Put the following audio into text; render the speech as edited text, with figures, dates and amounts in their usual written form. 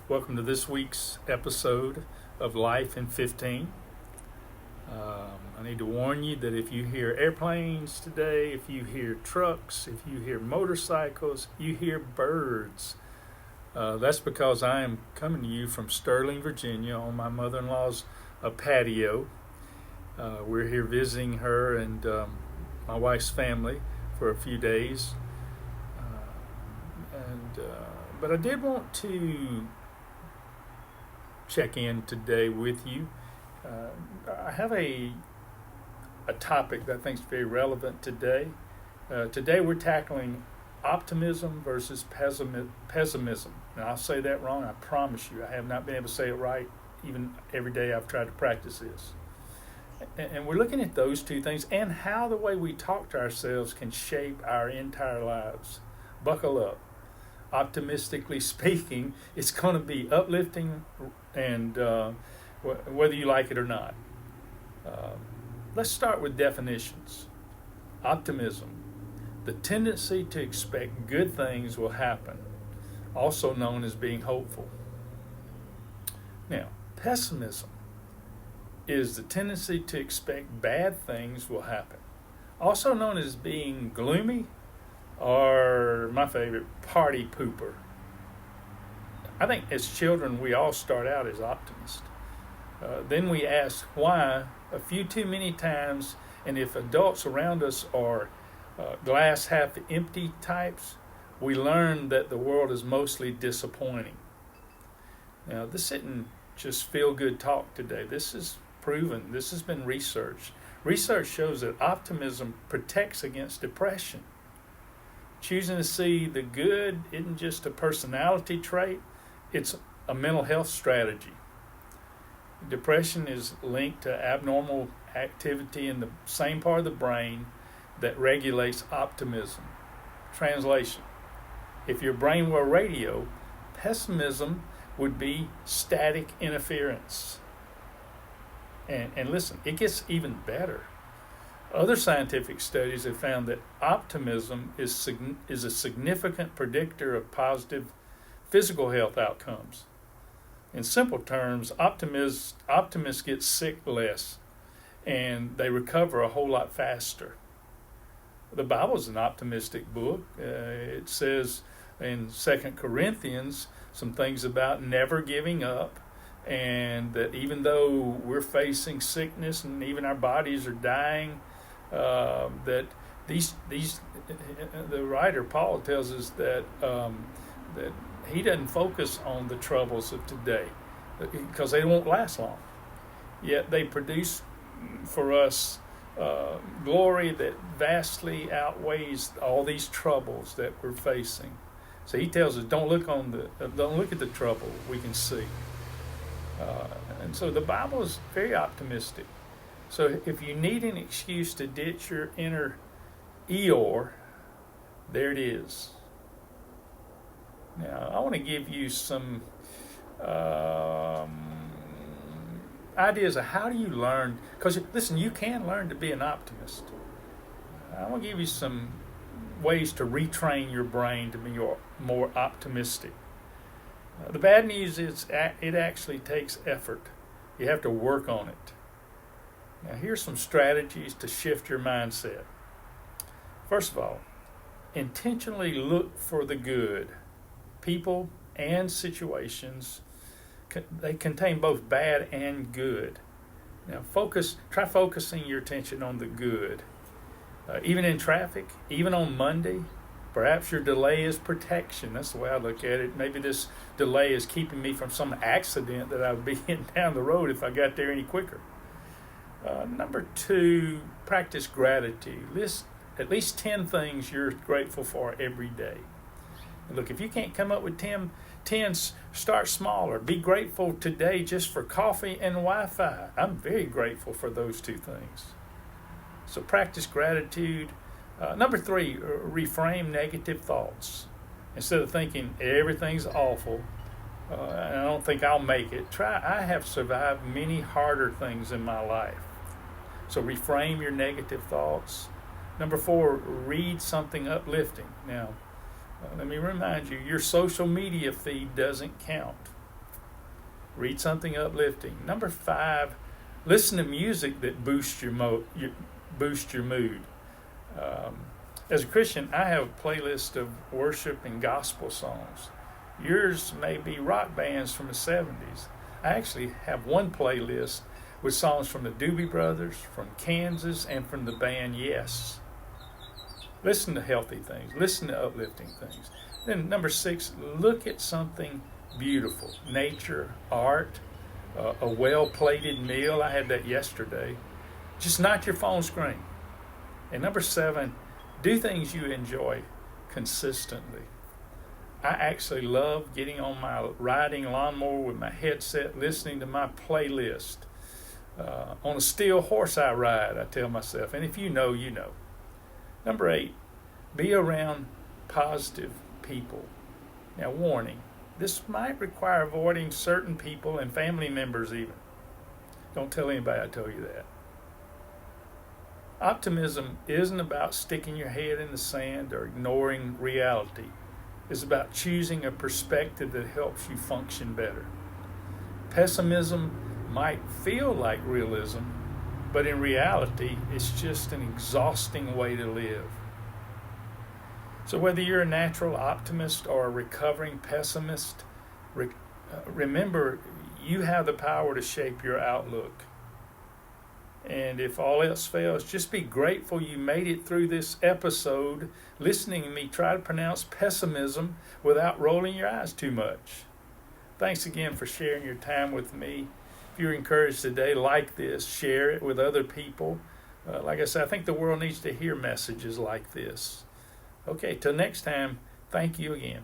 Welcome to this week's episode of Life in 15. I need to warn you that if you hear airplanes today, if you hear trucks, if you hear motorcycles, you hear birds, that's because I am coming to you from Sterling, Virginia on my mother-in-law's patio. We're here visiting her and my wife's family for a few days. But I did want to check in today with you. I have a topic that I think is very relevant today. Today we're tackling optimism versus pessimism. Now I'll say that wrong, I promise you. I have not been able to say it right even every day I've tried to practice this. And we're looking at those two things and how the way we talk to ourselves can shape our entire lives. Buckle up. Optimistically speaking, it's going to be uplifting, and whether you like it or not. Let's start with definitions. Optimism, the tendency to expect good things will happen, also known as being hopeful. Now, pessimism is the tendency to expect bad things will happen, also known as being gloomy, or my favorite, party pooper. I think as children we all start out as optimists. Then we ask why a few too many times, and if adults around us are glass half empty types, we learn that the world is mostly disappointing. Now this isn't just feel-good talk today. This is proven. This has been researched. Research shows that optimism protects against depression. Choosing to see the good isn't just a personality trait, it's a mental health strategy. Depression is linked to abnormal activity in the same part of the brain that regulates optimism. Translation: if your brain were a radio, pessimism would be static interference. And listen, it gets even better. Other scientific studies have found that optimism is a significant predictor of positive physical health outcomes. In simple terms, optimists get sick less and they recover a whole lot faster. The Bible is an optimistic book. It says in 2 Corinthians some things about never giving up, and that even though we're facing sickness and even our bodies are dying, that the writer Paul tells us that he doesn't focus on the troubles of today because they won't last long. Yet they produce for us glory that vastly outweighs all these troubles that we're facing. So he tells us, don't look at the trouble we can see. And so the Bible is very optimistic. So if you need an excuse to ditch your inner Eeyore, there it is. Now, I want to give you some ideas of how do you learn, because listen, you can learn to be an optimist. I want to give you some ways to retrain your brain to be more optimistic. The bad news is it actually takes effort. You have to work on it. Now, here's some strategies to shift your mindset. First of all, intentionally look for the good. People and situations, they contain both bad and good. Now, try focusing your attention on the good. Even in traffic, even on Monday, perhaps your delay is protection. That's the way I look at it. Maybe this delay is keeping me from some accident that I would be in down the road if I got there any quicker. Number 2, practice gratitude. List at least 10 things you're grateful for every day. Look, if you can't come up with 10, start smaller. Be grateful today just for coffee and Wi-Fi. I'm very grateful for those 2 things. So practice gratitude. Number 3, reframe negative thoughts. Instead of thinking everything's awful, and I don't think I'll make it, I have survived many harder things in my life. So reframe your negative thoughts. Number 4, read something uplifting. Now, let me remind you, your social media feed doesn't count. Read something uplifting. Number 5, listen to music that boosts your mood. As a Christian, I have a playlist of worship and gospel songs. Yours may be rock bands from the 70s. I actually have one playlist with songs from the Doobie Brothers, from Kansas, and from the band Yes. Listen to healthy things. Listen to uplifting things. Then number 6, look at something beautiful. Nature, art, a well-plated meal. I had that yesterday. Just not your phone screen. And number 7, do things you enjoy consistently. I actually love getting on my riding lawnmower with my headset, listening to my playlist. On a steel horse I ride, I tell myself. And if you know, you know. Number 8, be around positive people. Now, warning, this might require avoiding certain people and family members even. Don't tell anybody I told you that. Optimism isn't about sticking your head in the sand or ignoring reality. It's about choosing a perspective that helps you function better. Pessimism might feel like realism, but in reality, it's just an exhausting way to live. So whether you're a natural optimist or a recovering pessimist, remember you have the power to shape your outlook. And if all else fails, just be grateful you made it through this episode listening to me try to pronounce pessimism without rolling your eyes too much. Thanks again for sharing your time with me. If you're encouraged today, like this, share it with other people. Like I said, I think the world needs to hear messages like this. Okay, till next time, thank you again.